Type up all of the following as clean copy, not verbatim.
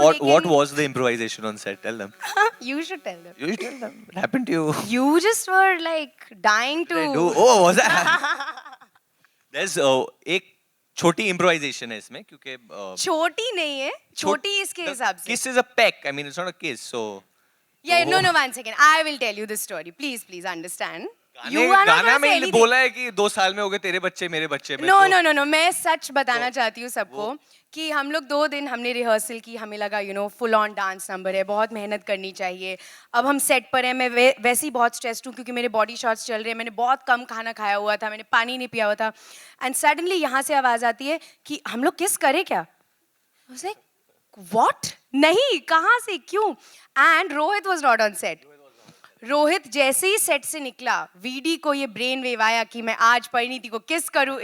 What was the improvisation on set? Tell them. You should tell them. You should tell them. What happened to you? You just were like dying to. What did I do? Oh, was that? There's एक छोटी improvisation है इसमें क्योंकि छोटी नहीं है, छोटी इसके हिसाब से. Kiss is a peck. I mean, it's not a kiss. So. Yeah, no, 1 second. I will tell you the story. Please understand. गाना में बोला है कि 2 साल में हो गए तेरे बच्चे मेरे बच्चे में. No. मैं सच बताना चाहती हूँ सबको कि हम लोग 2 दिन हमने रिहर्सल की, हमें लगा फुल ऑन डांस नंबर है, बहुत मेहनत करनी चाहिए. अब हम सेट पर हैं, मैं वैसे ही बहुत स्ट्रेस्ड हूँ क्योंकि मेरे बॉडी शॉट्स चल रहे हैं, मैंने बहुत कम खाना खाया हुआ था, मैंने पानी नहीं पिया हुआ था. एंड सडनली यहाँ से आवाज़ आती है कि हम लोग किस करें क्या. व्हाट? नहीं, कहाँ से, क्यों? And Rohit was not on set. Rohit जैसे ही सेट से निकला, वीडी को ये ब्रेन वेव आया कि मैं आज परिणीति को किस करूं.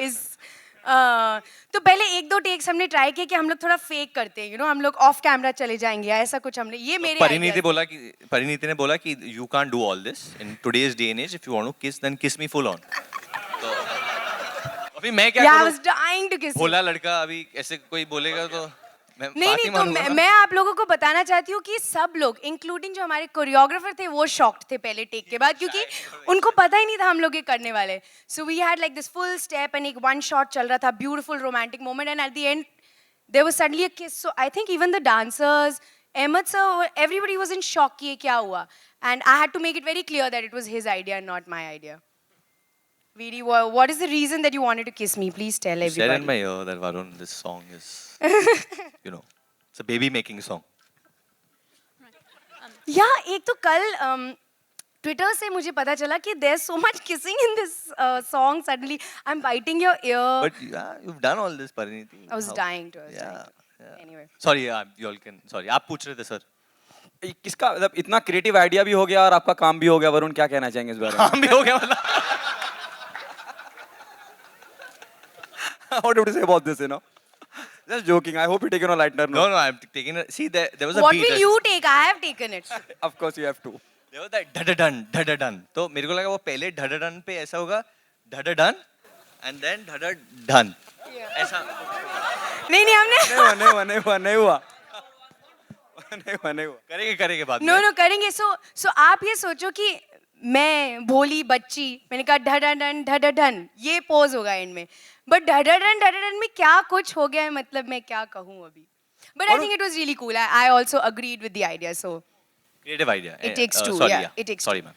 तो पहले 1-2 टेक्स हमने ट्राई किया कि हम लोग थोड़ा फेक करते हैं, हम लोग ऑफ कैमरा चले जाएंगे या ऐसा कुछ. हमने ये मेरे परिणीति ने बोला कि you can't do all this in today's day and age. If you want to kiss then kiss me full on. तो अभी मैं क्या करूं? आई वाज डाइंग टू किस. भोला लड़का अभी ऐसे कोई बोलेगा तो नहीं तो मैं आप लोगों को बताना चाहती हूँ कि सब लोग इंक्लूडिंग जो हमारे कोरियोग्राफर थे वो शॉक्ड थे पहले टेक के बाद, क्योंकि उनको पता ही नहीं था हम लोग ये करने वाले. So we had like this full step and एक 1 शॉट चल रहा था, beautiful romantic moment, and at the end there was suddenly a kiss. So I think even the dancers, Ahmed sir, everybody was in shock कि ये क्या हुआ. And I had to make it very clear that it was his idea and not my idea. Vidi, what is the reason that you wanted to kiss me? Please tell everybody. Said in my ear that Varun, this song is, it's a baby making song. Yeah, एक तो कल Twitter से मुझे पता चला कि there's so much kissing in this song. Suddenly, I'm biting your ear. But you've done all this, Pariniti. I was dying to. Anyway. Sorry, you all can. Sorry, आप पूछ रहे थे सर. किसका मतलब इतना क्रिएटिव आइडिया भी हो गया और आपका काम भी हो गया. वरुण क्या कहना चाहेंगे इस बारे में? काम भी हो गया मतलब. What do you say about this, Just joking. I hope you take it on a lighter note. No, I'm taking it. See, there was a What beat. What will you take? I have taken it. Of course you have to. There was that dhadadan. तो मेरे को लगा वो पहले dhadadan पे ऐसा होगा dhadadan and then dhadadan. ऐसा. नहीं हमने. नहीं हुआ. करेंगे बाद में. No, करेंगे. So आप ये सोचो कि मैं भोली बच्ची, मैंने कहा ढडन, ये पोज होगा इनमें. बट ढडन में क्या कुछ हो गया है, मतलब मैं क्या कहूँ अभी. But I think it was really cool. I also agreed with the idea. So creative idea. It takes two. Sorry, yeah, it takes Sorry, two. ma'am.